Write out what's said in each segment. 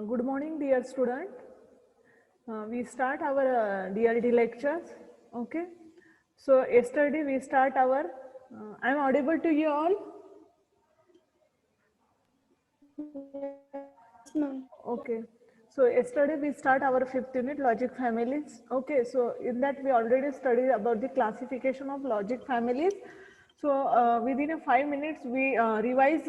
Good morning, dear student. We start our DLT lectures. Okay. So yesterday we start our. I'm audible to you all. Okay. So yesterday we start our 5th unit, logic families. Okay. So in that we already studied about the classification of logic families. So within a 5 minutes we revise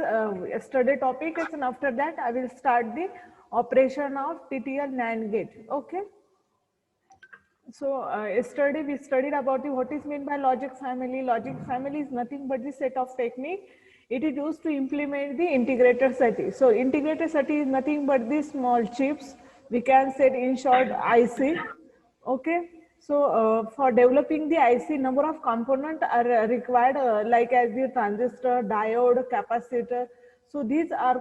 yesterday topics, and after that I will start the operation of TTL NAND gate. Okay. So yesterday we studied about what is meant by logic family. Logic family is nothing but the set of technique. It is used to implement the integrated circuit. So integrated circuit is nothing but the small chips. We can say in short IC. Okay. So for developing the IC, number of components are required, like as the transistor, diode, capacitor. So these are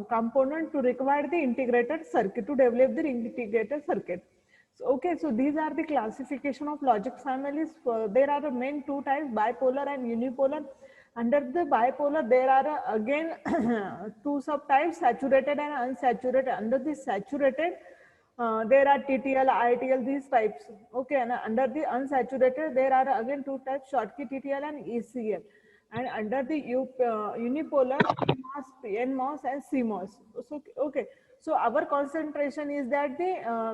components to require the integrated circuit, to develop the integrated circuit. So, okay, so these are the classification of logic families. There are the main two types, bipolar and unipolar. Under the bipolar, there are again two subtypes, saturated and unsaturated. Under the saturated, there are TTL, ITL, these types. Okay, and under the unsaturated, there are again two types, Schottky TTL and ECL. And under the unipolar, PMOS, NMOS and CMOS. So, okay. So our concentration is that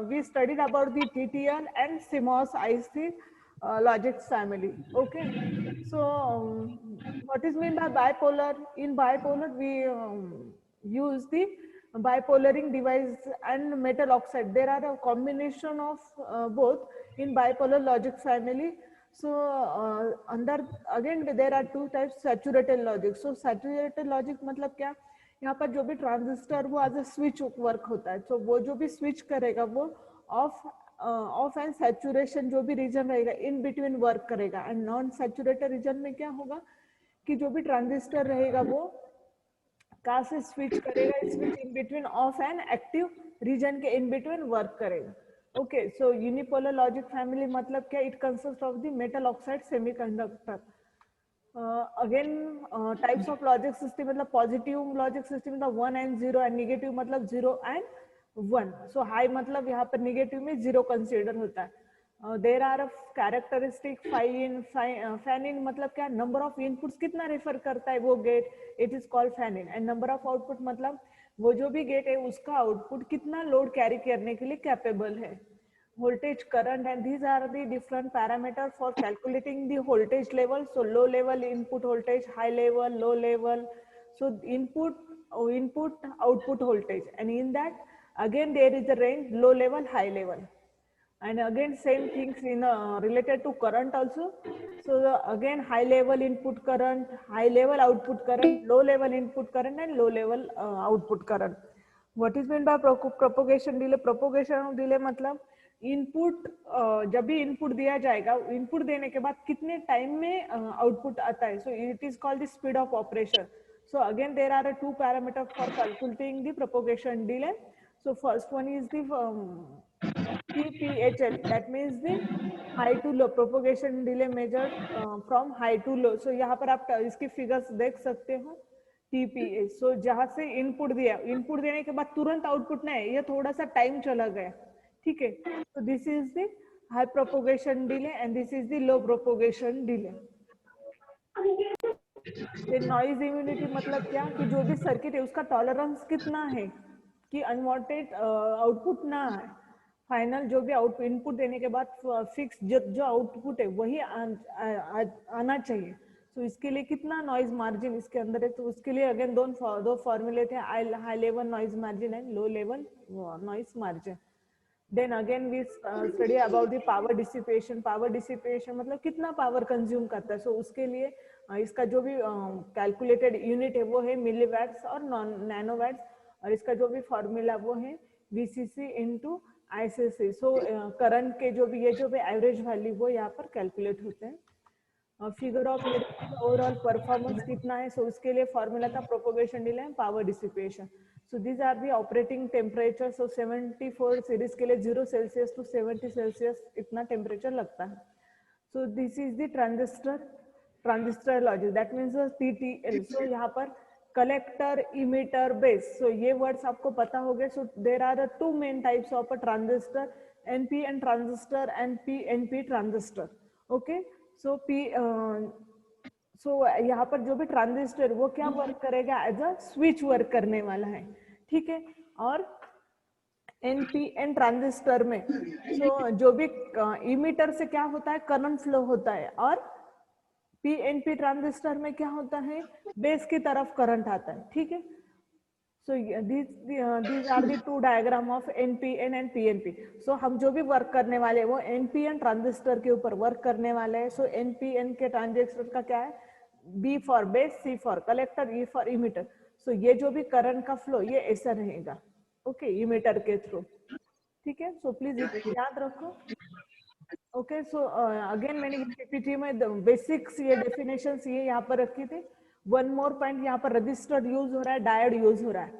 we studied about the TTL and CMOS IC logic family. Okay. So what is meant by bipolar? In bipolar, we use the bipolaring device and metal oxide. There are a combination of both in bipolar logic family. So under again there are two types, saturated logic. So saturated logic मतलब क्या? यहाँ पर जो भी transistor वो as a switch work होता है, तो वो जो भी स्विच करेगा वो ऑफ एंड सैचुरेशन जो भी रीजन रहेगा इन बिटवीन वर्क करेगा, एंड नॉन सैचुरेटेड रीजन में क्या होगा कि जो भी ट्रांजिस्टर रहेगा वो कहाँ से स्विच करेगा, switch in between of and active region के इन बिटवीन वर्क करेगा. ओके, सो यूनिपोलर लॉजिक फैमिली मतलब क्या? It consist of the metal oxide semiconductor. Again types of logic system मतलब पॉजिटिव लॉजिक सिस्टम मतलब 1 and 0, एंड नेगेटिव मतलब 0 and 1. So high मतलब यहाँ पर नेगेटिव में 0 कंसिडर होता है. There are characteristic fan in मतलब क्या? नंबर ऑफ इनपुट्स कितना रेफर करता है वो gate, it is called fan in. And number of output मतलब वो जो भी गेट है उसका आउटपुट कितना लोड कैरी करने के लिए कैपेबल है. Voltage, current, and these are the different parameters for calculating the voltage level. So low level input voltage, high level, low level. So input output voltage, and in that again there is a range, low level, high level. And again same things in related to current also. So again high level input current, high level output current, low level input current, and low level output current. What is meant by propagation delay? Propagation delay मतलब input जब भी input दिया जाएगा, input देने के बाद कितने time में आउटपुट आता है. So it is called the speed of operation. So again there are two parameters for calculating the propagation delay. So first one is the TPHL, that means the high to low propagation delay measured from high to low. So यहाँ पर आप इसकी figures देख सकते हो. TPH, so जहाँ से input दिया, इनपुट देने के बाद तुरंत आउटपुट नहीं, ये थोड़ा सा टाइम चला गया. ठीक है. So this is the high propagation delay and this is the low propagation delay. Noise immunity मतलब क्या कि जो भी सर्किट है उसका टॉलरेंस कितना है कि अनवांटेड आउटपुट ना आए. फाइनल जो भी आउटपुट इनपुट देने के बाद फिक्स जो आउटपुट है वही आना चाहिए. तो इसके लिए कितना नॉइज मार्जिन इसके अंदर है, तो उसके लिए अगेन दो फॉर्मूले थे, high level noise margin and low level noise margin. Then again we study about the power dissipation. Power dissipation मतलब कितना पावर कंज्यूम करता है. सो उसके लिए इसका जो भी कैलकुलेटेड यूनिट है वो है मिलीवैट्स और नैनोवैट्स, और इसका जो भी फॉर्मूला वो है VCC into ICC. So current के जो भी ये जो भी एवरेज वैल्यू वो यहाँ पर कैलकुलेट होते हैं. फिगर ऑफ ओवरऑल परफॉर्मेंस कितना है, सो उसके लिए फॉर्मूला था propagation delay and power dissipation. So these are the operating temperature. So 74 series के लिए 0 सेल्सियस टू 70 सेल्सियस इतना टेम्परेचर लगता है. So this is the transistor logic, that means TTL. So यहाँ पर कलेक्टर, इमिटर, बेस. So ये words आपको पता हो गए. So there are two main types of a transistor, NPN transistor and PNP transistor. Okay. So सो यहाँ पर जो भी ट्रांजिस्टर वो क्या वर्क करेगा, एज अ स्विच वर्क करने वाला है. ठीक है. और NPN ट्रांजिस्टर में जो भी इमीटर से क्या होता है, करंट फ्लो होता है, और PNP ट्रांजिस्टर में क्या होता है, बेस की तरफ करंट आता है. ठीक है. सो these are the two diagram of NPN and PNP. सो हम जो भी वर्क करने वाले हैं वो NPN ट्रांजिस्टर के ऊपर वर्क करने वाले हैं. सो NPN के ट्रांजिस्टर का क्या है, B for base, C for collector, E for emitter. So ये जो भी करंट का फ्लो ये ऐसा रहेगा. ओके. इमीटर के थ्रू. ठीक है. सो प्लीज याद रखो. ओके. सो अगेन मैंने पीपीटी में बेसिक्स ये डेफिनेशंस ये यहाँ पर रखी थी. वन मोर पॉइंट, यहाँ पर रजिस्टर यूज हो रहा है, डायोड यूज हो रहा है.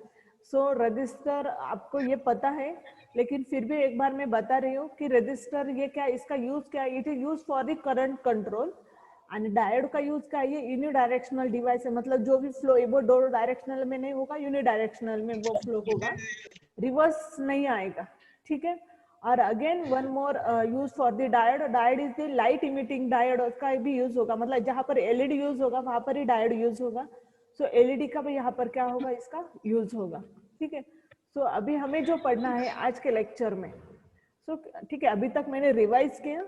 सो रजिस्टर आपको ये पता है, लेकिन फिर भी एक बार मैं बता रही हूँ कि रजिस्टर ये क्या, इसका यूज क्या है, it is use for the current control. And diode का यूज क्या है, ये यूनिडायरेक्शनल डिवाइस है. मतलब जो भी फ्लो वो दो डायरेक्शनल में नहीं होगा, यूनिडायरेक्शनल में वो फ्लो होगा, रिवर्स नहीं आएगा. ठीक है. और again one more use for the diode. Diode is the light emitting diode, उसका भी यूज होगा. मतलब जहां पर एलईडी यूज होगा वहां पर ही डायोड यूज होगा. सो एलईडी का भी यहाँ पर क्या होगा, इसका यूज होगा. ठीक है. सो अभी हमें जो पढ़ना है आज के लेक्चर में, सो ठीक है, अभी तक मैंने रिवाइज किया.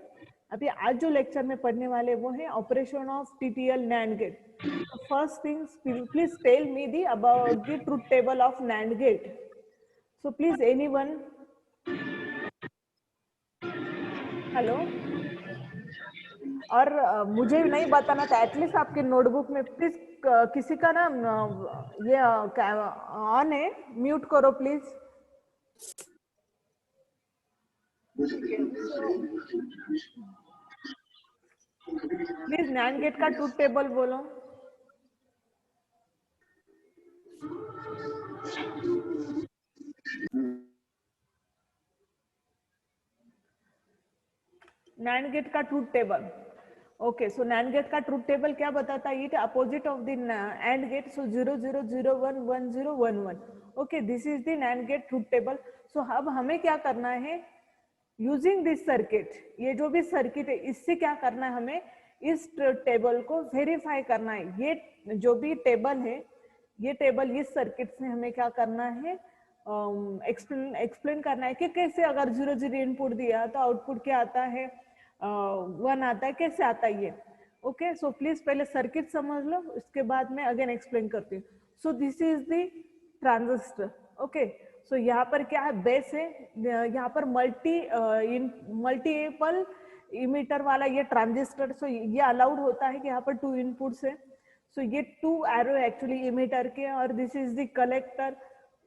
अभी आज जो लेक्चर में पढ़ने वाले वो है operation of TTL NAND gate. First things, please tell me the about the truth table of NAND gate. So please anyone. Hello. और मुझे नहीं बताना था, एटलीस्ट आपके नोटबुक में प्लीज किसी का ना ये ऑन है, म्यूट करो प्लीज. प्लीज NAND गेट का ट्रुथ टेबल बोलो. NAND गेट का truth table. Okay. So NAND gate का ट्रुथ टेबल क्या बताता है, it opposite of the AND gate. So 0 0 0 1 1 0 1 1. Okay. This is the NAND gate truth table. So अब हमें क्या करना है, यूजिंग दिस सर्किट, ये जो भी सर्किट है इससे क्या करना है, हमें इस टेबल को वेरीफाई करना है. ये जो भी टेबल है, ये टेबल इस सर्किट से हमें क्या करना है, एक्सप्लेन करना है कि कैसे अगर 0 0 इनपुट दिया तो आउटपुट क्या आता है, 1 आता है, कैसे आता है ये. ओके. सो प्लीज पहले सर्किट समझ लो, उसके बाद मैं अगेन एक्सप्लेन करती हूँ. So this is the transistor. Okay. So यहाँ पर क्या है, बेस है. यहाँ पर मल्टीपल इमीटर वाला ये ट्रांजिस्टर. सो ये अलाउड होता है कि यहाँ पर 2 इनपुट्स है. सो ये 2 एरो एक्चुअली इमीटर के, और this is the collector.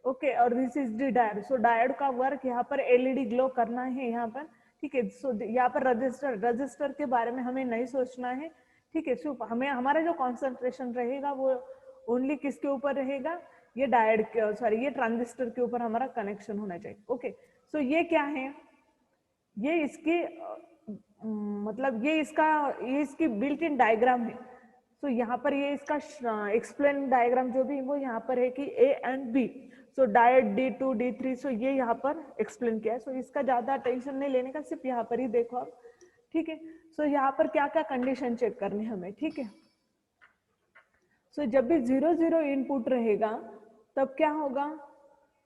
Okay. और this is the diode. So diode का वर्क यहाँ पर एलईडी ग्लो करना है यहाँ पर. ठीक है. सो यहाँ पर रजिस्टर के बारे में हमें नहीं सोचना है. ठीक है. सो हमें हमारा जो कॉन्सेंट्रेशन रहेगा वो ओनली किसके ऊपर रहेगा, ये डायोड, सॉरी ये ट्रांजिस्टर के ऊपर हमारा कनेक्शन होना चाहिए. ओके. सो ये क्या है, ये इसकी मतलब ये इसकी बिल्ट इन डायग्राम है। तो यहाँ पर ये इसका एक्सप्लेन डायग्राम जो भी वो यहाँ पर है कि A and B, so diode D2 D3, so ये यहाँ पर एक्सप्लेन किया है। सो इसका ज्यादा टेंशन नहीं लेने का, सिर्फ यहाँ पर ही देखो आप, ठीक है। सो यहाँ पर क्या क्या कंडीशन चेक करनी हमें, ठीक है। सो जब भी 0 0 इनपुट रहेगा तब क्या होगा,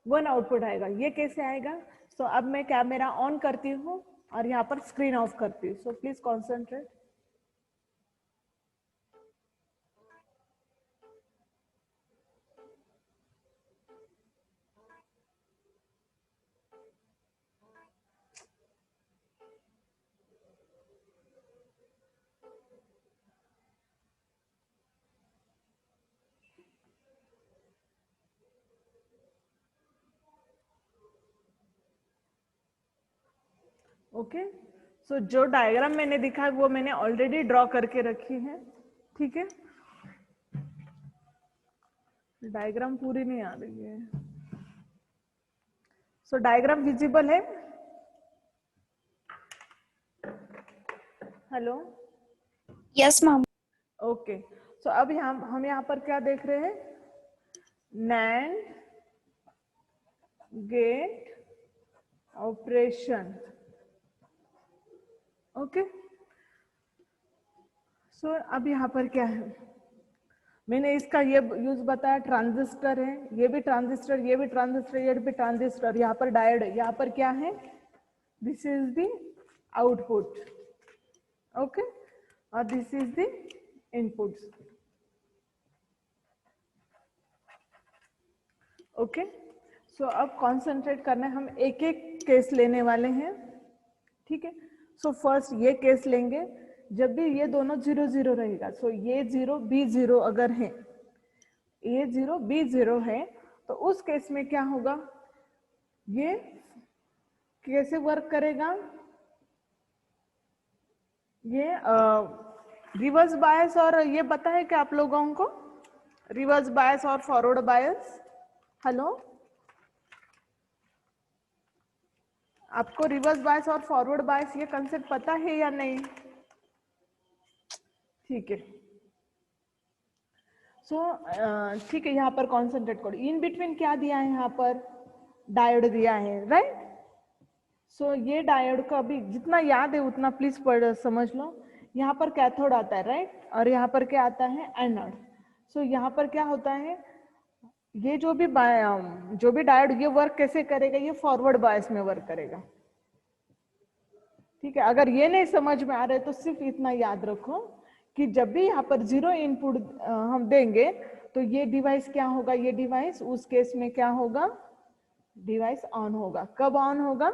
1 आउटपुट आएगा। ये कैसे आएगा? सो अब मैं कैमरा ऑन करती हूँ और यहाँ पर स्क्रीन ऑफ करती हूँ। So please concentrate. ओके, सो जो डायग्राम मैंने दिखा है वो मैंने ऑलरेडी ड्रॉ करके रखी है, ठीक है। डायग्राम पूरी नहीं आ रही है। सो डायग्राम विजिबल है? Hello, yes ma'am. Okay, so अब हम यहाँ पर क्या देख रहे हैं, NAND gate operation, okay. So अब यहाँ पर क्या है, मैंने इसका ये यूज बताया, ट्रांजिस्टर है, ये भी ट्रांजिस्टर, ये भी ट्रांजिस्टर, ये भी ट्रांजिस्टर, यहाँ पर डायोड है, यहाँ पर क्या है, this is the output, okay, और this is the inputs, okay. So अब कॉन्सेंट्रेट करना है, हम एक एक केस लेने वाले हैं, ठीक है। सो फर्स्ट ये केस लेंगे, जब भी ये दोनों 0 0 रहेगा, सो ये 0 B 0 अगर है, A 0 B 0 है, तो उस केस में क्या होगा, ये कैसे वर्क करेगा, ये रिवर्स बायस, और ये पता है क्या आप लोगों को, रिवर्स बायस और फॉरवर्ड बायस? हेलो, आपको रिवर्स बायस और फॉरवर्ड बायस ये कंसेप्ट पता है या नहीं? ठीक है। सो ठीक है, यहाँ पर कॉन्सेंट्रेट करो, इन बिटवीन क्या दिया है, यहाँ पर डायोड दिया है, राइट। सो ये डायोड का भी जितना याद है उतना प्लीज पढ़ समझ लो। यहाँ पर कैथोड आता है, राइट, और यहाँ पर क्या आता है, एनोड। सो यहाँ पर क्या होता है, ये जो भी डायोड ये वर्क कैसे करेगा, ये फॉरवर्ड बायस में वर्क करेगा, ठीक है। अगर ये नहीं समझ में आ रहा है तो सिर्फ इतना याद रखो कि जब भी यहाँ पर 0 इनपुट हम देंगे तो ये डिवाइस क्या होगा, ये डिवाइस उस केस में क्या होगा, डिवाइस ऑन होगा। कब ऑन होगा,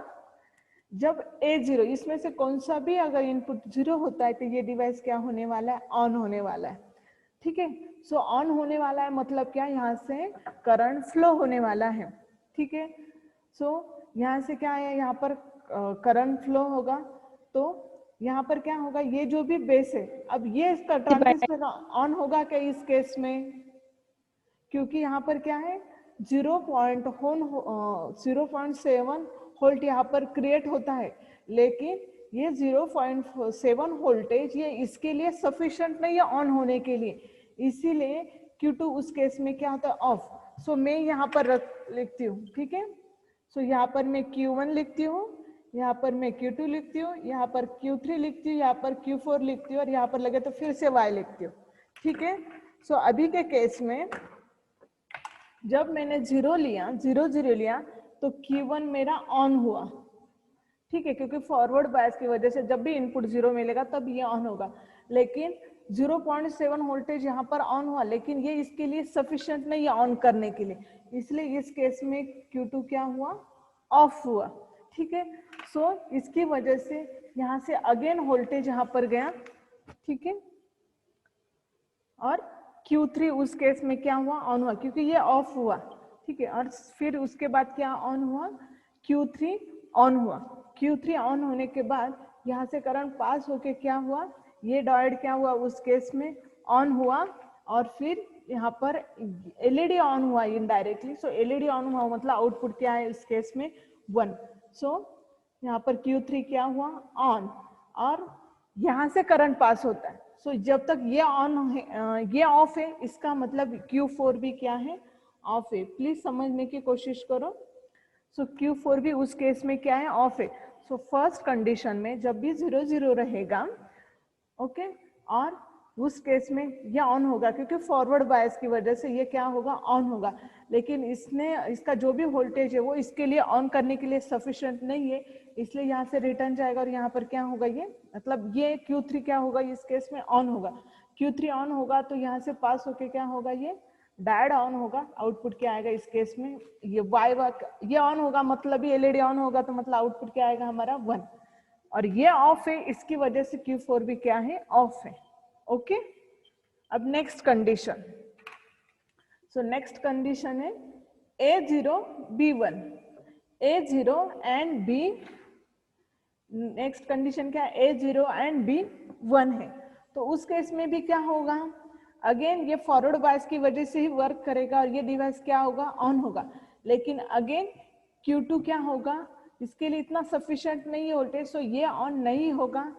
जब A0, इसमें से कौन सा भी अगर इनपुट 0 होता है तो ये डिवाइस क्या होने वाला है, ऑन होने वाला है, ठीक है। सो ऑन होने वाला है मतलब क्या, यहाँ से करंट फ्लो होने वाला है, ठीक है। सो यहाँ से क्या है, यहाँ पर करंट फ्लो होगा, तो यहाँ पर क्या होगा, ये जो भी बेस है, अब ये इसका ट्रांजिस्टर ऑन होगा क्या इस केस में, क्योंकि यहाँ पर क्या है 0.7 वोल्ट यहाँ पर क्रिएट होता है, लेकिन ये 0.7 वोल्टेज ये इसके लिए सफिशिएंट नहीं है ऑन होने के लिए, इसीलिए Q2 उस केस में क्या होता है, ऑफ। सो मैं यहाँ पर लिखती हूँ, ठीक है। सो यहाँ पर मैं Q1 लिखती हूँ, यहाँ पर मैं Q2 लिखती हूँ, यहाँ पर Q3 लिखती हूँ, यहाँ पर Q4 लिखती हूँ, और यहाँ पर लगे तो फिर से Y लिखती हूँ, ठीक है। सो अभी के केस में जब मैंने 0 0 लिया तो Q1 मेरा ऑन हुआ, ठीक है, क्योंकि फॉरवर्ड बायस की वजह से जब भी इनपुट 0 मिलेगा तब ये ऑन होगा, लेकिन 0.7 वोल्टेज यहाँ पर ऑन हुआ, लेकिन ये इसके लिए सफिशिएंट नहीं है ऑन करने के लिए, इसलिए इस केस में Q2 क्या हुआ, ऑफ हुआ, ठीक है। सो इसकी वजह से यहाँ से अगेन वोल्टेज यहाँ पर गया, ठीक है, और Q3 उस केस में क्या हुआ, ऑन हुआ, क्योंकि ये ऑफ हुआ, ठीक है। और फिर उसके बाद क्या ऑन हुआ, Q3 ऑन हुआ, Q3 ऑन होने के बाद यहाँ से करंट पास होके क्या हुआ, ये डायोड क्या हुआ उस केस में ऑन हुआ, और फिर यहाँ पर एलईडी ऑन हुआ इनडायरेक्टली। सो एलईडी ऑन हुआ मतलब आउटपुट क्या है इस केस में 1। सो यहाँ पर Q3 क्या हुआ, ऑन, और यहाँ से करंट पास होता है। सो जब तक ये ऑन है, ये ऑफ है, इसका मतलब Q4 भी क्या है, ऑफ है। प्लीज समझने की कोशिश करो। सो Q4 भी उस केस में क्या है, ऑफ है। सो फर्स्ट कंडीशन में जब भी 0 0 रहेगा, ओके, और उस केस में ये ऑन होगा, क्योंकि फॉरवर्ड बायस की वजह से ये क्या होगा, ऑन होगा। लेकिन इसका जो भी वोल्टेज है वो इसके लिए ऑन करने के लिए सफिशिएंट नहीं है, इसलिए यहाँ से रिटर्न जाएगा और यहाँ पर क्या होगा, ये मतलब ये Q3 क्या होगा, इस केस में ऑन होगा। Q3 ऑन होगा तो यहाँ से पास होके क्या होगा, ये डायोड ऑन होगा। आउटपुट क्या आएगा इस केस में, ये ये ऑन होगा, मतलब ये एलईडी ऑन होगा, तो मतलब आउटपुट क्या आएगा हमारा 1। और ये ऑफ है, इसकी वजह से Q4 भी क्या है, ऑफ है। ओके, अब next condition. So next condition है A0 B1, A0 and B, next condition क्या है, A0 एंड B1 है। तो उस केस में भी क्या होगा, अगेन ये फॉरवर्ड बायस की वजह से ही वर्क करेगा और ये डिवाइस क्या होगा, ऑन होगा। लेकिन अगेन Q2 क्या होगा, इसके लिए इतना सफिशिएंट नहीं है वोल्टेज, सो ये ऑन नहीं होगा।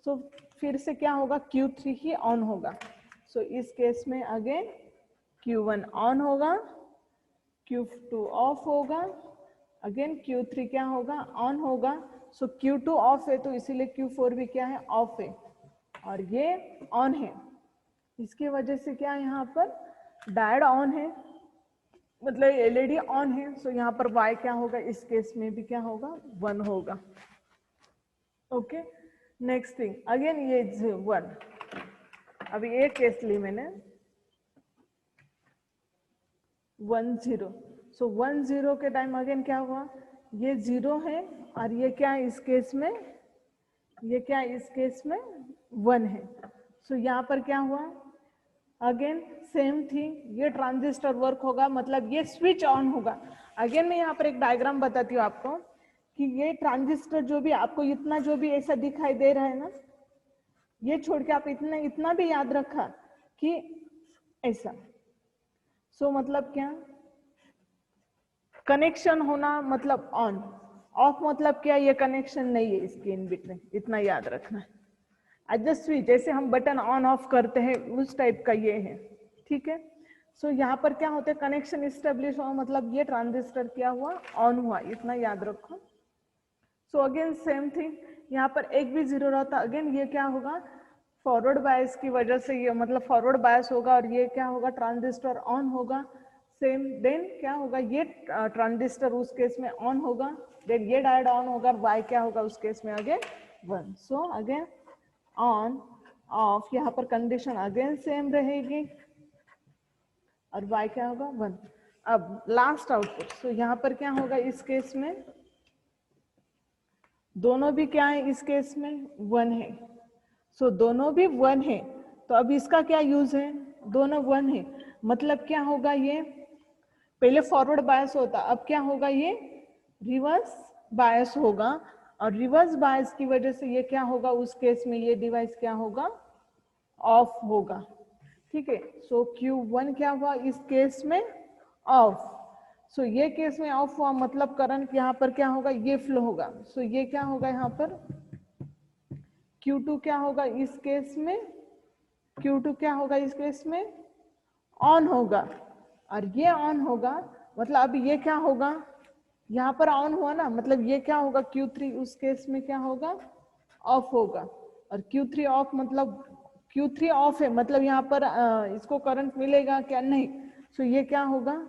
सो फिर से क्या होगा, Q3 ही ऑन होगा। सो इस केस में अगेन Q1 ऑन होगा, Q2 ऑफ होगा, अगेन Q3 क्या होगा, ऑन होगा। सो Q2 ऑफ है तो इसीलिए Q4 भी क्या है, ऑफ है, और ये ऑन है। इसकी वजह से क्या यहाँ पर डायोड ऑन है, मतलब एलईडी ऑन है। सो यहाँ पर Y क्या होगा, इस केस में भी क्या होगा, 1 होगा। ओके, नेक्स्ट थिंग, अगेन ये 1, अभी एक केस ली मैंने 1 0। सो 1 0 के टाइम अगेन क्या हुआ, ये 0 है, और ये क्या है इस केस में, ये क्या है इस केस में 1 है। सो यहाँ पर क्या हुआ, अगेन सेम थिंग, ये ट्रांजिस्टर वर्क होगा, मतलब ये स्विच ऑन होगा। अगेन मैं यहाँ पर एक डायग्राम बताती हूँ आपको कि ये ट्रांजिस्टर जो भी आपको इतना जो भी ऐसा दिखाई दे रहा है ना, ये छोड़ के आप इतना भी याद रखा कि ऐसा। सो मतलब क्या, कनेक्शन होना मतलब ऑन, ऑफ मतलब क्या, ये कनेक्शन नहीं है इसके इन बिटवीन, इतना याद रखना है। एज स्विच जैसे हम बटन ऑन ऑफ करते हैं उस टाइप का ये है, ठीक है। सो यहाँ पर क्या होता है, कनेक्शन इस्टेब्लिश हुआ, मतलब ये ट्रांजिस्टर क्या हुआ, ऑन हुआ, इतना याद रखो। सो अगेन सेम थिंग, यहाँ पर एक भी 0 रहता, अगेन ये क्या होगा, फॉरवर्ड बायस की वजह से ये मतलब फॉरवर्ड बायस होगा, और ये क्या होगा, ट्रांजिस्टर ऑन होगा। सेम देन क्या होगा, ये ट्रांजिस्टर उस केस में ऑन होगा, देन ये डायोड ऑन होगा, वाई क्या होगा उस केस में again 1। So again on off, यहाँ पर कंडीशन अगेन सेम रहेगी, और y क्या होगा 1। अब लास्ट आउटपुट, सो यहाँ पर क्या होगा इस केस में, दोनों भी क्या है इस केस में 1 है। सो दोनों भी 1 है, तो अब इसका क्या यूज है, दोनों 1 है, मतलब क्या होगा, ये पहले फॉरवर्ड बायस होता, अब क्या होगा, ये रिवर्स बायस होगा, और रिवर्स बायस की वजह से ये क्या होगा, उस केस में ये डिवाइस क्या होगा, ऑफ होगा, ठीक है। सो Q1 क्या हुआ इस केस में, ऑफ। सो ये केस में ऑफ हुआ, मतलब करंट यहाँ पर क्या होगा, ये फ्लो होगा। सो ये क्या होगा, यहाँ पर Q2 क्या होगा इस केस में, Q2 क्या होगा इस केस में, ऑन होगा, और ये ऑन होगा, मतलब अब ये क्या होगा, यहाँ पर ऑन हुआ ना, मतलब ये क्या होगा, Q3 उस केस में क्या होगा, ऑफ होगा, और Q3 ऑफ मतलब Q3 ऑफ है, मतलब यहाँ पर इसको करंट मिलेगा क्या, नहीं। सो ये क्या होगा,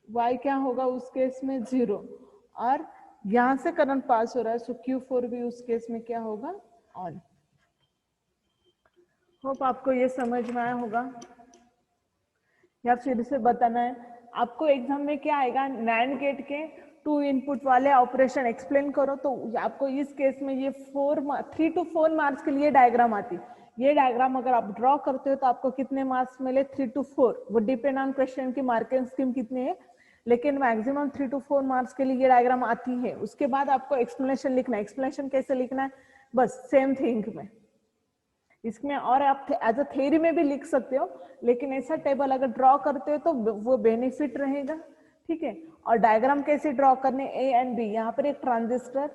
Y क्या होगा उस केस में 0, और यहाँ से करंट पास हो रहा है, सो Q4 भी उस केस में क्या होगा, ऑन। होप आपको ये समझ में आया होगा, या फिर से बताना है आपको। एग्जाम में क्या आएगा, नैंड गेट के 2 इनपुट वाले ऑपरेशन एक्सप्लेन करो, तो आपको इस केस में ये 3 to 4 मार्क्स के लिए डायग्राम आती। ये डायग्राम अगर आप ड्रॉ करते हो तो आपको कितने मार्क्स मिले, 3 to 4, वो डिपेंड ऑन क्वेश्चन की मार्किंग स्कीम कितनी है, लेकिन मैक्सिमम 3 to 4 मार्क्स के लिए ये डायग्राम आती है। उसके बाद आपको एक्सप्लेनेशन लिखना है। एक्सप्लेनेशन कैसे लिखना है, बस सेम थिंग में इसमें, और आप एज अ थ्योरी में भी लिख सकते हो, लेकिन ऐसा टेबल अगर ड्रॉ करते हो तो वो बेनिफिट रहेगा, ठीक है। और डायग्राम कैसे ड्रॉ करने, ए एंड बी, यहाँ पर एक ट्रांजिस्टर,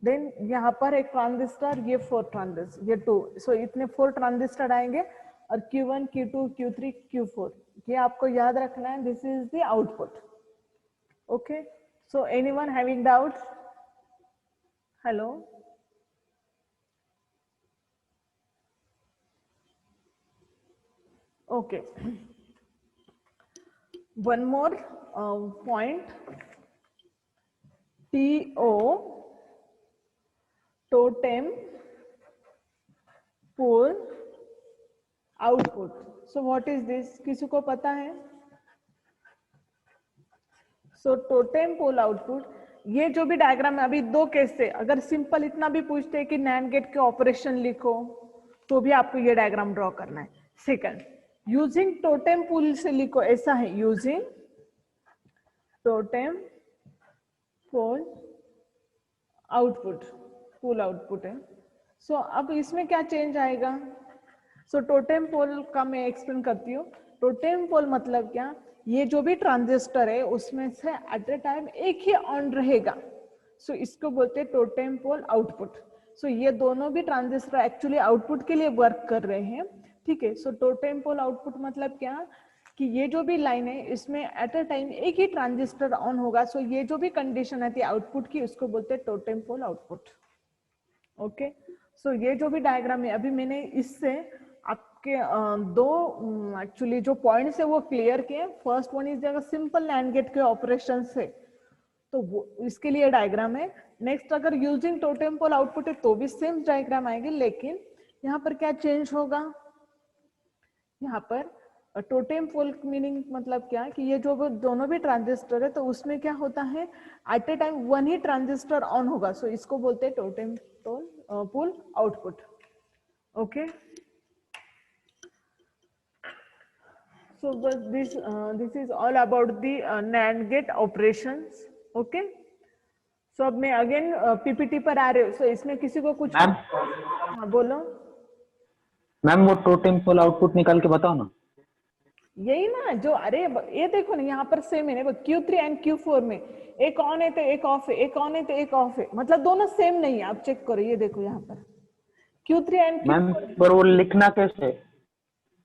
देन यहाँ पर एक ट्रांजिस्टर, ये 4 ट्रांजिस्टर, ये 2, सो इतने 4 ट्रांजिस्टर आएंगे, और Q1 Q2 Q3 Q4, ये आपको याद रखना है। This is the output. Okay, so anyone having doubts? Hello, okay. One more point, TO, totem pole output. So what is this? किसी को पता है? So totem pole output, ये जो भी डायग्राम है, अभी दो केस से, अगर सिंपल इतना भी पूछते हैं कि नैंड गेट के ऑपरेशन लिखो, तो भी आपको ये डायग्राम ड्रॉ करना है। सेकंड, यूजिंग टोटेम पोल से लिखो, ऐसा है, using totem pole output, pole output है। सो अब इसमें क्या चेंज आएगा? सो टोटेम पोल का मैं एक्सप्लेन करती हूँ। टोटेम पोल मतलब क्या, ये जो भी ट्रांजिस्टर है उसमें से एट ए टाइम एक ही ऑन रहेगा, सो इसको बोलते हैं टोटेम पोल आउटपुट। सो ये दोनों भी ट्रांजिस्टर एक्चुअली आउटपुट के लिए वर्क कर रहे हैं, ठीक है। सो टोटेम पोल आउटपुट मतलब क्या कि ये जो भी लाइन है इसमें एट अ टाइम एक ही ट्रांजिस्टर ऑन होगा, सो ये जो भी कंडीशन आती है आउटपुट की, उसको बोलते हैं टोटेम पोल आउटपुट। ओके, सो ये जो भी डायग्राम है, अभी मैंने इससे आपके दो एक्चुअली जो पॉइंट्स है वो क्लियर किए। फर्स्ट वन इज अगर सिंपल नैंड गेट के ऑपरेशन से, तो वो इसके लिए डायग्राम है। नेक्स्ट, अगर यूजिंग टोटेम पोल आउटपुट है तो भी सेम डायग्राम आएगी, लेकिन यहाँ पर क्या चेंज होगा, यहाँ पर टोटेम पोल मीनिंग मतलब क्या कि ये जो दोनों भी ट्रांजिस्टर है तो उसमें क्या होता है, एट ए टाइम वन ही ट्रांजिस्टर ऑन होगा, सो इसको बोलते हैं totem pole output. Okay, so this is all about the NAND gate operations. Okay, so अब मैं अगेन पीपीटी पर आ रहे हो, so इसमें किसी को कुछ, मैम हाँ बोलो। मैम वो टोटेम पोल आउटपुट निकाल के बताओ ना। यही ना जो, अरे ये देखो ना, यहाँ पर सेम है ना, Q3 एंड Q4 में एक ऑन है तो एक ऑफ है, एक ऑन है तो एक ऑफ है, मतलब दोनों सेम नहीं है। आप चेक करो, ये देखो यहाँ पर Q3 एंड मैम पर वो लिखना कैसे,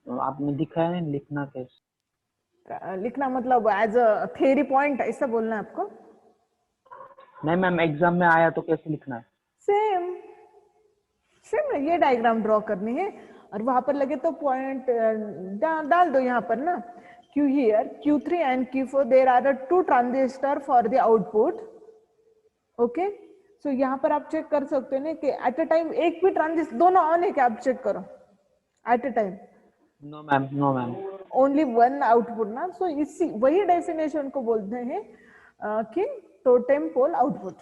आपने दिखाया है लिखना कैसे? लिखना मतलब एज अ थ्योरी पॉइंट ऐसा बोलना है आपको? नहीं मैम, एग्जाम में आया तो कैसे लिखना है? सेम सेम, ये डायग्राम ड्रॉ करनी है, और वहां पर लगे तो पॉइंट डाल दो यहाँ पर ना। Q here Q3 and Q4 there are the two transistor for the output. Okay, so यहाँ पर आप चेक कर सकते हो ना कि एट अ टाइम एक भी ट्रांजिस्टर दोनों ऑन है क्या, आप चेक करो at a time. No ma'am, no ma'am. Only one output ना, सो इसी वही डेफिनेशन को बोलते हैं कि टोटेम पोल आउटपुट।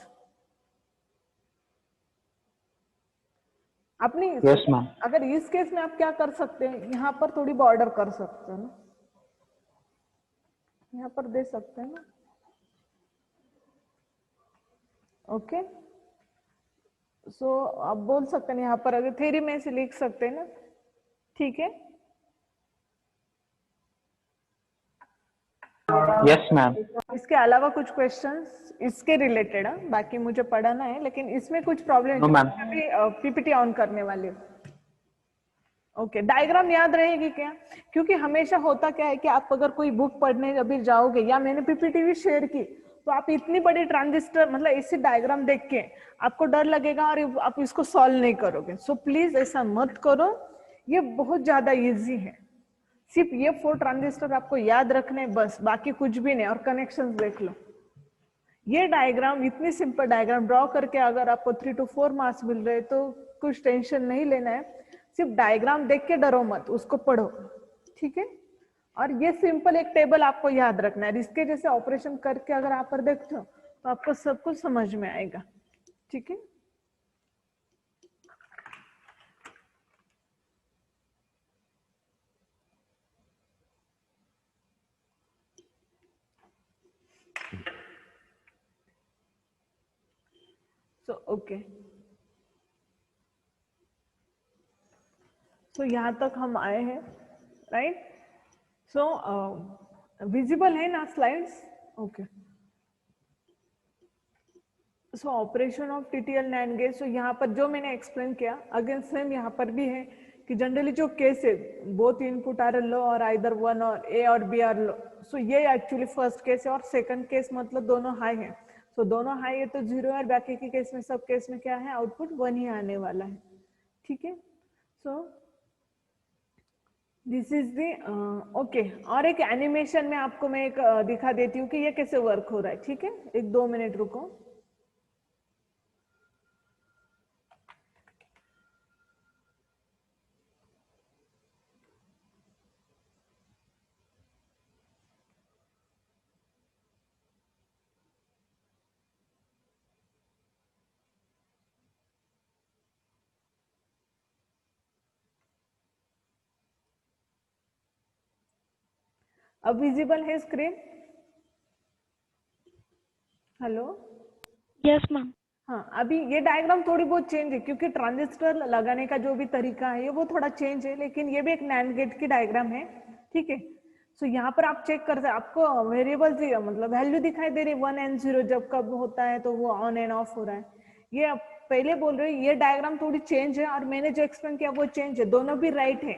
अपनी यस मैम। अगर इस केस में आप क्या कर सकते हैं, यहाँ पर थोड़ी बॉर्डर कर सकते हैं ना, यहाँ पर दे सकते हैं ना। ओके, सो आप बोल सकते हैं यहाँ पर, अगर थ्योरी में से लिख सकते हैं ना, ठीक है। Yes ma'am. इसके अलावा कुछ क्वेश्चंस इसके रिलेटेड है, बाकी मुझे पढ़ाना है, लेकिन इसमें कुछ problem no ma'am. PPT on करने वाले। ओके, डायग्राम याद रहेगी क्या? क्योंकि हमेशा होता क्या है कि आप अगर कोई बुक पढ़ने अभी जाओगे, या मैंने पीपीटी भी शेयर की, तो आप इतनी बड़ी ट्रांजिस्टर मतलब इसी डायग्राम देख के आपको डर लगेगा और आप इसको सॉल्व नहीं करोगे। सो प्लीज ऐसा मत करो, ये बहुत ज्यादा इजी है। सिर्फ ये 4 ट्रांजिस्टर आपको याद रखने बस, बाकी कुछ भी नहीं, और कनेक्शंस देख लो। ये डायग्राम, इतनी सिंपल डायग्राम ड्रॉ करके अगर आपको 3 to 4 मार्क्स मिल रहे तो कुछ टेंशन नहीं लेना है। सिर्फ डायग्राम देख के डरो मत, उसको पढ़ो, ठीक है। और ये सिंपल एक टेबल आपको याद रखना है, इसके जैसे ऑपरेशन करके अगर आप पर देखते हो तो आपको सब कुछ समझ में आएगा, ठीक है। सो ओके, सो यहाँ तक हम आए हैं, राइट। सो विजिबल है ना slides? Okay, so operation of TTL NAND gate, so यहाँ पर जो मैंने एक्सप्लेन किया अगेन सेम यहाँ पर भी है कि जनरली जो केस है बोथ इनपुट आर लो और आइदर वन और ए और बी आर लो, सो ये एक्चुअली फर्स्ट केस है और सेकंड केस मतलब दोनों हाई है, सो दोनों हाई है तो जीरो है और बाकी के केस में सब केस में क्या है आउटपुट वन ही आने वाला है, ठीक है। सो दिस इज दी ओके, और एक एनिमेशन में आपको मैं एक दिखा देती हूँ कि ये कैसे वर्क हो रहा है, ठीक है, एक 2 मिनट रुको। अब विजिबल है स्क्रीन? हेलो? Yes ma'am. हाँ, अभी ये डायग्राम थोड़ी बहुत चेंज है क्योंकि ट्रांजिस्टर लगाने का जो भी तरीका है वो थोड़ा चेंज है, लेकिन ये भी एक नैंड गेट की डायग्राम है, ठीक है। सो यहाँ पर आप चेक कर सकते, आपको वेरिएबल मतलब वैल्यू दिखाई दे रही है 1 and 0, जब कब होता है तो वो ऑन एंड ऑफ हो रहा है। ये आप पहले बोल रहे हो ये डायग्राम थोड़ी चेंज है और मैंने जो एक्सप्लेन किया वो चेंज है, दोनों भी राइट है,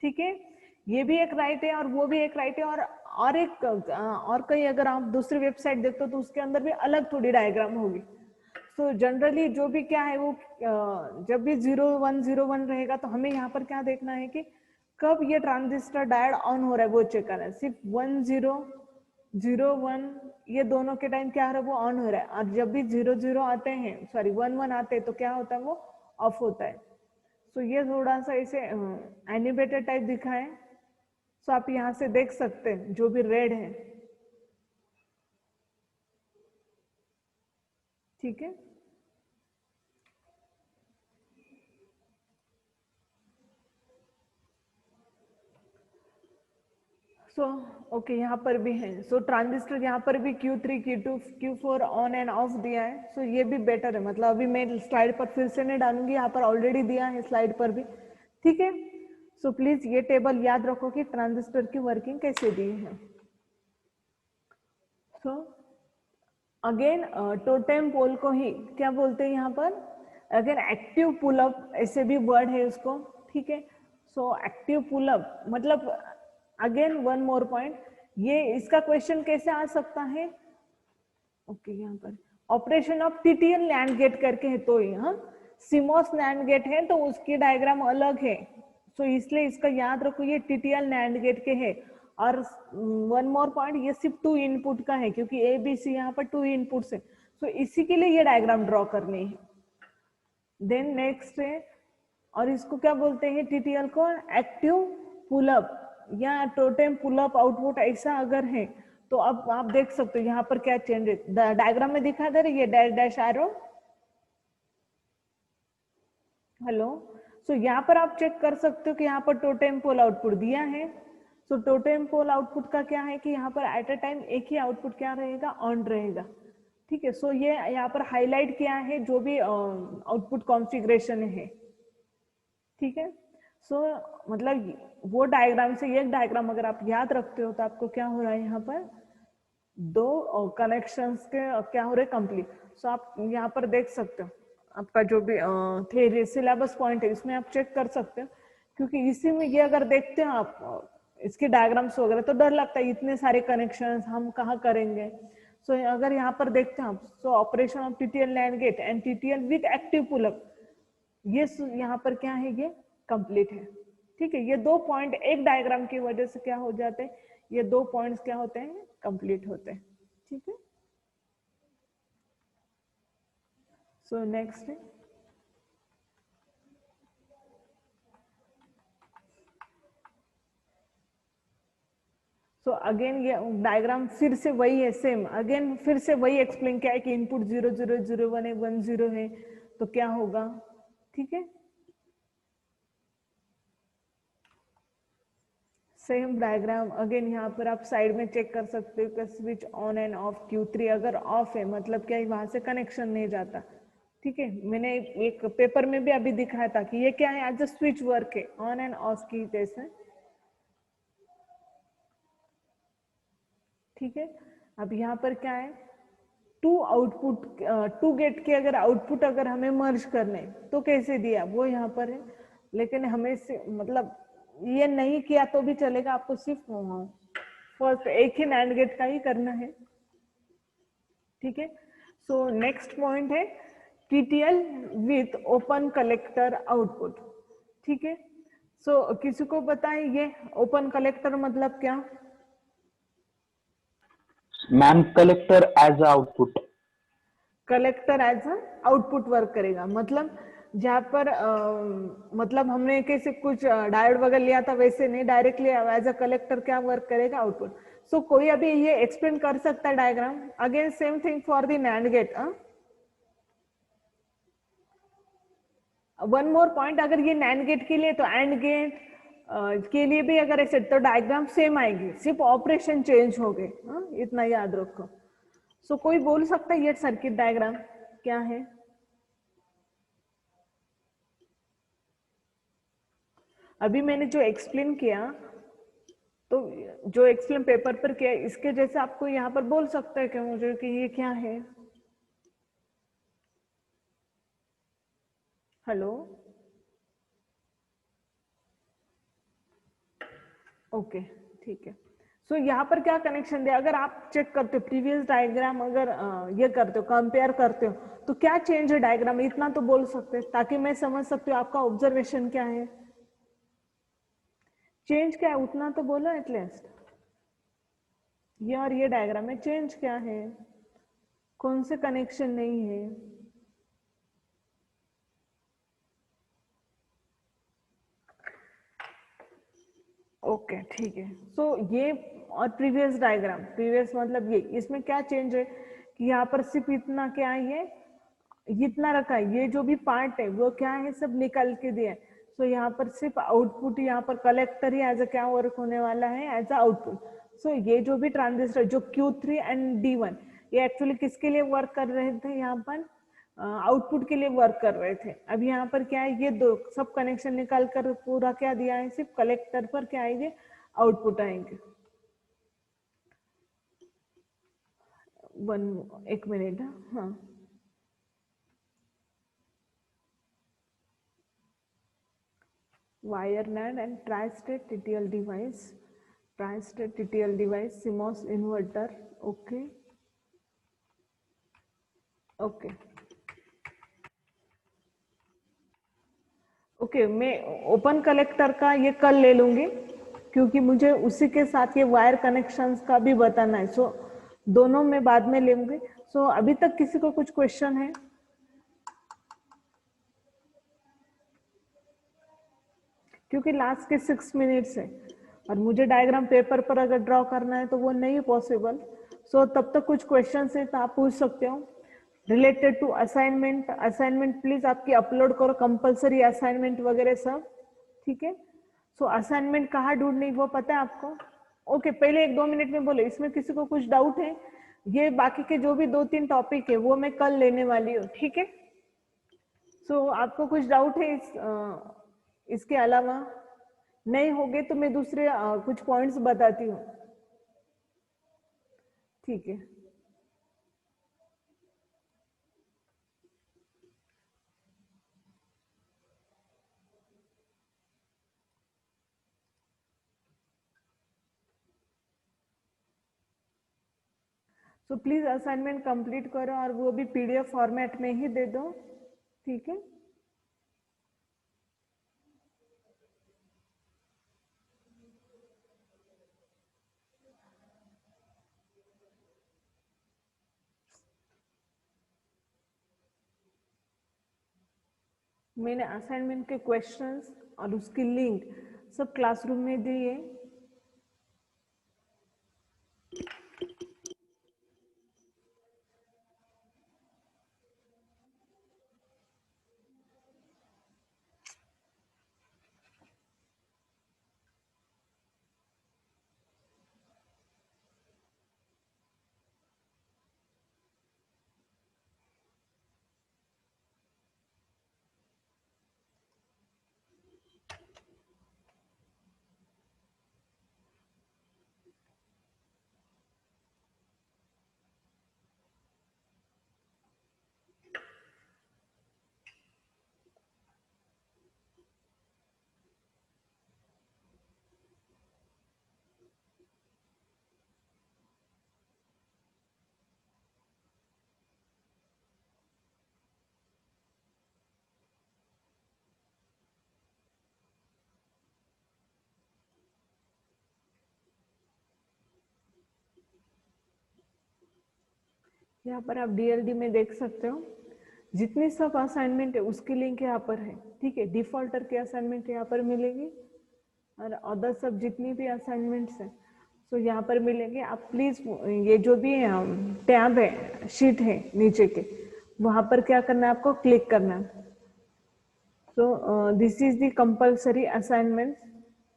ठीक है। ये भी एक राइट है और वो भी एक राइट है, और एक और कहीं अगर आप दूसरी वेबसाइट देखते हो तो उसके अंदर भी अलग थोड़ी डायग्राम होगी। सो जनरली जो भी क्या है वो जब भी 0101 रहेगा तो हमें यहाँ पर क्या देखना है कि कब ये ट्रांजिस्टर डायोड ऑन हो रहा है वो चेक करना है। सिर्फ 1001 ये दोनों के टाइम क्या हो रहा है वो ऑन हो रहा है, और जब भी 00 आते हैं, सॉरी 11 आते हैं तो क्या होता है वो ऑफ होता है। सो ये थोड़ा सा इसे एनिमेटेड टाइप दिखा है। सो आप यहाँ से देख सकते हैं जो भी रेड है, ठीक है। सो ओके, यहाँ पर भी है। सो ट्रांजिस्टर यहाँ पर भी Q3 Q2 Q4 on end of दिया है। सो ये भी बेटर है, मतलब अभी मैं स्लाइड पर फिर से नहीं डालूंगी, यहाँ पर ऑलरेडी दिया है स्लाइड पर भी, ठीक है। सो प्लीज ये टेबल याद रखो कि ट्रांजिस्टर की वर्किंग कैसे दी है। सो अगेन टोटेम पोल को ही क्या बोलते हैं यहाँ पर, अगेन एक्टिव पुलअप ऐसे भी वर्ड है उसको, ठीक है। सो एक्टिव पुलअप मतलब अगेन वन मोर पॉइंट, ये इसका क्वेश्चन कैसे आ सकता है, ओके यहाँ पर operation of TTL NAND gate करके है, तो यहाँ सिमोस नैंड गेट है तो उसकी डायग्राम अलग है। सो इसलिए इसका याद रखो ये टीटीएल नैंड गेट के है। और वन मोर पॉइंट, ये सिर्फ 2 इनपुट का है क्योंकि ए बी सी यहाँ पर 2 इनपुट्स है, सो इसी के लिए ये डायग्राम ड्रॉ करनी है। देन नेक्स्ट है, और इसको क्या बोलते हैं टीटीएल को, एक्टिव पुलअप या टोटेम पुलअप आउटपुट, ऐसा अगर है तो अब आप देख सकते हो यहाँ पर क्या चेंज है, डायग्राम में दिखा दे रही है डैश डैश एरो, हेलो। सो यहाँ पर आप चेक कर सकते हो कि यहाँ पर टोटेम पोल आउटपुट दिया है। सो टोटेम पोल आउटपुट का क्या है कि यहाँ पर एट अ टाइम एक ही आउटपुट क्या रहेगा, ऑन रहेगा, ठीक है। सो ये यहाँ पर हाईलाइट किया है जो भी आउटपुट कॉन्फ़िगरेशन है, ठीक है। सो मतलब वो डायग्राम से ये डायग्राम अगर आप याद रखते हो तो आपको क्या हो रहा है, यहाँ पर दो कनेक्शंस के क्या हो रहे कंप्लीट। सो आप यहाँ पर देख सकते हो आपका जो भी थ्योरी सिलेबस पॉइंट है इसमें आप चेक कर सकते हो, क्योंकि इसी में ये अगर देखते हो आप इसके डायग्राम्स वगैरह तो डर लगता है इतने सारे कनेक्शंस हम कहाँ करेंगे। सो अगर यहाँ पर देखते हैं आप, so operation of TTL NAND gate and TTL with active pull up, ये यहाँ पर क्या है, ये कंप्लीट है, ठीक है। ये 2 पॉइंट एक डायग्राम की वजह से क्या हो जाते हैं, ये 2 पॉइंट्स क्या होते हैं, कंप्लीट होते हैं, ठीक है। सो नेक्स्ट है, सो अगेन ये डायग्राम फिर से वही है सेम, अगेन फिर से वही एक्सप्लेन किया है कि इनपुट 0001 है 10 है तो क्या होगा, ठीक है। सेम डायग्राम अगेन यहाँ पर आप साइड में चेक कर सकते हो कि switch on end of Q3 अगर ऑफ है मतलब क्या वहां से कनेक्शन नहीं जाता, ठीक है। मैंने एक पेपर में भी अभी दिखाया था कि ये क्या है, एज अ स्विच वर्क है ऑन एंड ऑफ की जैसे, ठीक है। अब यहाँ पर क्या है, टू गेट के अगर आउटपुट अगर हमें मर्ज करने तो कैसे दिया वो यहाँ पर है, लेकिन हमें मतलब ये नहीं किया तो भी चलेगा, आपको सिर्फ फर्स्ट एक ही नैंड गेट का ही करना है, ठीक है। सो नेक्स्ट पॉइंट है TTL with open collector output, ठीक है। सो किसी को बताएं ये ओपन कलेक्टर मतलब क्या? Ma'am collector as output. Collector as a output work करेगा, मतलब जहाँ पर मतलब हमने कैसे कुछ डायोड वगैरह लिया था वैसे नहीं, डायरेक्टली एज अ कलेक्टर क्या वर्क करेगा, आउटपुट। सो कोई अभी ये एक्सप्लेन कर सकता है diagram? Again same thing for the NAND gate. One more point, अगर ये नैंड गेट के लिए तो एंड गेट के लिए भी अगर ऐसे तो डायग्राम सेम आएगी, सिर्फ ऑपरेशन चेंज हो गए, इतना याद रखो। सो कोई बोल सकता है ये सर्किट डायग्राम क्या है? अभी मैंने जो एक्सप्लेन किया, तो जो एक्सप्लेन पेपर पर किया, इसके जैसे आपको यहाँ पर बोल सकता है क्या मुझे कि ये क्या है? हेलो, ओके, ठीक है। सो यहाँ पर क्या कनेक्शन दिया, अगर आप चेक करते हो प्रीवियस डायग्राम, अगर ये करते हो कंपेयर करते हो तो क्या चेंज है डायग्राम में, इतना तो बोल सकते हैं ताकि मैं समझ सकती हूँ आपका ऑब्जर्वेशन क्या है, चेंज क्या है उतना तो बोलो एटलीस्ट। ये और ये डायग्राम में चेंज क्या है, कौन से कनेक्शन नहीं है? ओके, ठीक है। सो ये और प्रीवियस डायग्राम, प्रीवियस मतलब ये, इसमें क्या चेंज है कि यहाँ पर सिर्फ इतना क्या है, ये इतना रखा है, ये जो भी पार्ट है वो क्या है सब निकाल के दिया है। सो यहाँ पर सिर्फ आउटपुट, यहाँ पर कलेक्टर ही एज अ क्या वर्क होने वाला है, एज अ आउटपुट। सो ये जो भी ट्रांजिस्टर जो Q3 एंड D1, ये एक्चुअली किसके लिए वर्क कर रहे थे, यहाँ पर आउटपुट के लिए वर्क कर रहे थे। अब यहाँ पर क्या है, ये दो सब कनेक्शन निकाल कर पूरा क्या दिया है, सिर्फ कलेक्टर पर क्या आएंगे, आउटपुट आएंगे। एक मिनट, हाँ। Wire NAND and tri-state TTL device, tri-state TTL device, CMOS inverter, okay, okay, okay. मैं ओपन कलेक्टर का ये कल ले लूंगी, क्योंकि मुझे उसी के साथ ये वायर कनेक्शंस का भी बताना है। सो दोनों में बाद में लेंगे। सो अभी तक किसी को कुछ क्वेश्चन है? क्योंकि लास्ट के 6 मिनट्स है और मुझे डायग्राम पेपर पर अगर ड्रॉ करना है तो वो नहीं पॉसिबल। सो तब तक कुछ क्वेश्चन है तो आप पूछ सकते हो related to assignment. Assignment please आपकी अपलोड करो, कंपलसरी असाइनमेंट वगैरह सब, ठीक है। सो असाइनमेंट कहाँ ढूंढनी वो पता है आपको? ओके, पहले 1-2 मिनट में बोलो, इसमें किसी को कुछ डाउट है? ये बाकी के जो भी 2-3 टॉपिक है वो मैं कल लेने वाली हूँ, ठीक है। सो आपको कुछ डाउट है इसके अलावा? नहीं होगे तो मैं दूसरे कुछ पॉइंट्स बताती हूँ, ठीक है। सो प्लीज असाइनमेंट कंप्लीट करो और वो भी PDF फॉर्मेट में ही दे दो, ठीक है। मैंने असाइनमेंट के क्वेश्चंस और उसकी लिंक सब क्लासरूम में दी है। यहाँ पर आप डीएलडी में देख सकते हो जितनी सब असाइनमेंट है उसकी लिंक यहाँ पर है, ठीक है। डिफॉल्टर की असाइनमेंट यहाँ पर मिलेगी और अदर सब जितनी भी असाइनमेंट्स हैं तो यहाँ पर मिलेंगे। आप प्लीज ये जो भी टैब है, शीट है नीचे के, वहां पर क्या करना है आपको, क्लिक करना है। So this is the compulsory assignments,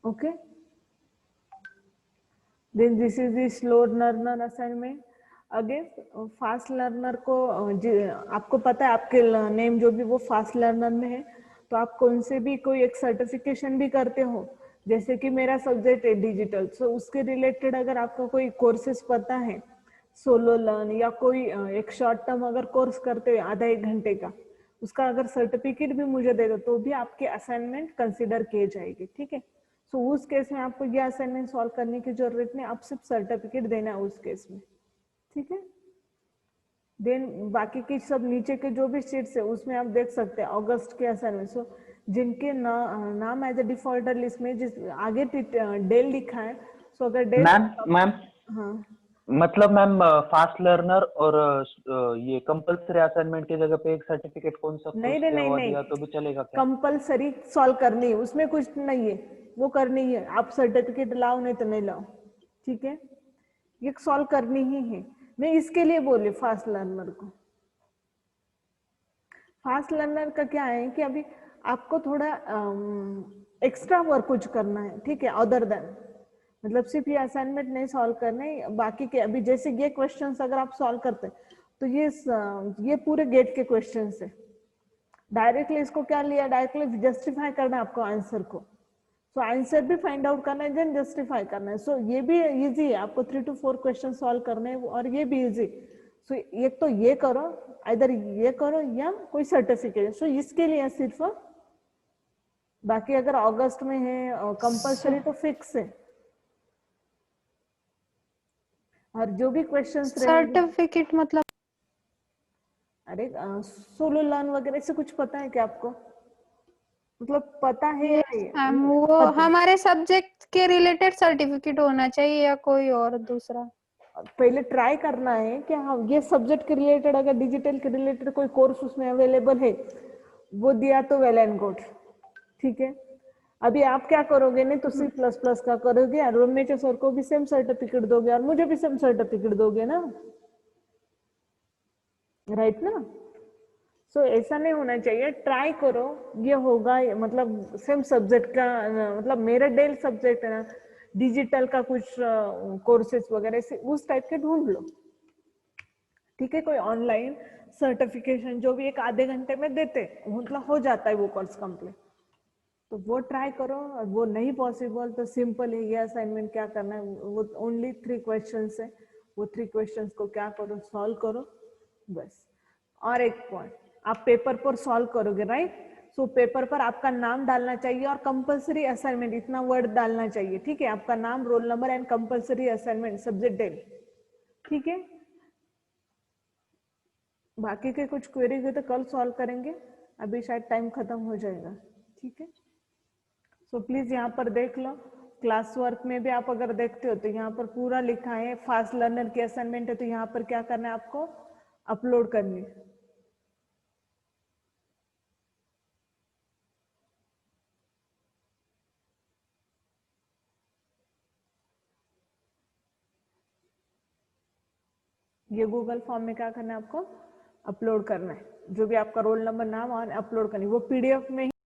okay. Then this is the slow learner assignment. Again fast learner को आपको पता है आपके नेम जो भी वो फास्ट लर्नर में है, तो आप कौन से भी कोई एक सर्टिफिकेशन भी करते हो, जैसे कि मेरा सब्जेक्ट है डिजिटल, सो उसके रिलेटेड अगर आपको कोई कोर्सेज पता है, सोलो लर्न या कोई एक शॉर्ट टर्म अगर कोर्स करते हो आधा एक घंटे का, उसका अगर सर्टिफिकेट भी मुझे दे दो तो भी आपके असाइनमेंट कंसिडर किए जाएगी, ठीक है। सो उस केस में आपको ये असाइनमेंट सॉल्व करने की जरूरत नहीं, आप सिर्फ सर्टिफिकेट देना है उस केस में, ठीक है। देन बाकी की सब नीचे के जो भी शीट्स है उसमें आप देख सकते हैं अगस्त के असाइनमेंट। सो जिनके नाम एज ए डिफॉल्टर लिस्ट में जिस आगे डेल लिखा है, सो अगर डेल मैम हाँ मतलब मैम फास्ट लर्नर और ये कंपलसरी असाइनमेंट की जगह पे एक सर्टिफिकेट कौन सा नहीं कोर्स नहीं किया हुआ नहीं दिया तो भी चलेगा क्या? कंपलसरी सॉल्व करनी है, उसमें कुछ नहीं है, वो करनी है। आप सर्टिफिकेट लाओ नहीं तो नहीं लाओ, ठीक है। ये सॉल्व करनी ही है, मैं इसके लिए बोली फास्ट लर्नर को। फास्ट लर्नर का क्या है कि अभी आपको थोड़ा एक्स्ट्रा वर्क कुछ करना है, ठीक है, अदर देन मतलब सिर्फ ये असाइनमेंट नहीं सॉल्व करने, बाकी के अभी जैसे ये क्वेश्चंस अगर आप सॉल्व करते हैं तो ये पूरे गेट के क्वेश्चंस है। डायरेक्टली इसको क्या लिया, डायरेक्टली जस्टिफाई करना है आपको आंसर को, सो आंसर भी फाइंड आउट करना है देन जस्टिफाई करना है। सो ये भी इजी है, आपको 3 to 4 क्वेश्चन सॉल्व करने हैं और ये भी इजी। सो एक तो ये करो, इधर ये करो या कोई सर्टिफिकेट, सो इसके लिए सिर्फ, बाकी अगर अगस्त में है कंपलसरी तो फिक्स है। और जो भी क्वेश्चंस रहेंगे, सर्टिफिकेट मतलब अरे सोलो लर्न वगैरह से कुछ पता है क्या आपको, मतलब पता है या नहीं? मैम वो पता है। हमारे सब्जेक्ट के रिलेटेड सर्टिफिकेट होना चाहिए या कोई और दूसरा? पहले ट्राई करना है कि हाँ ये सब्जेक्ट के रिलेटेड अगर डिजिटल के रिलेटेड कोई कोर्स उसमें अवेलेबल है वो दिया तो वेल एंड गुड, ठीक है। अभी आप क्या करोगे, नहीं तो C++ का करोगे और रोमेचे सर को भी सेम सर्टिफिकेट दोगे और मुझे भी सेम सर्टिफिकेट दोगे ना, राइट ना। सो ऐसा नहीं होना चाहिए, ट्राई करो ये होगा, मतलब सेम सब्जेक्ट का, मतलब मेरा डेल सब्जेक्ट है ना, डिजिटल का कुछ कोर्सेज वगैरह से उस टाइप के ढूंढ लो, ठीक है। कोई ऑनलाइन सर्टिफिकेशन जो भी एक आधे घंटे में देते, मतलब हो जाता है वो कोर्स कंप्लीट, तो वो ट्राई करो। और वो नहीं पॉसिबल तो सिंपल है, ये असाइनमेंट क्या करना है, वो ओनली 3 क्वेश्चंस है, वो 3 क्वेश्चंस को क्या करो, सॉल्व करो बस। और एक पॉइंट, आप पेपर पर सॉल्व करोगे, राइट। सो पेपर पर आपका नाम डालना चाहिए और कंपलसरी असाइनमेंट इतना वर्ड डालना चाहिए, ठीक है। आपका नाम, roll number and compulsory assignment subject deal, ठीक है। बाकी के कुछ क्वेरी हुए तो कल सॉल्व करेंगे, अभी शायद टाइम खत्म हो जाएगा, ठीक है। सो प्लीज यहाँ पर देख लो, क्लास वर्क में भी आप अगर देखते हो तो यहाँ पर पूरा लिखा है, फास्ट लर्नर की असाइनमेंट है तो यहाँ पर क्या करना है आपको, अपलोड करनी है। ये गूगल फॉर्म में क्या करना है आपको, अपलोड करना है, जो भी आपका रोल नंबर, नाम और अपलोड करनी है, वो PDF में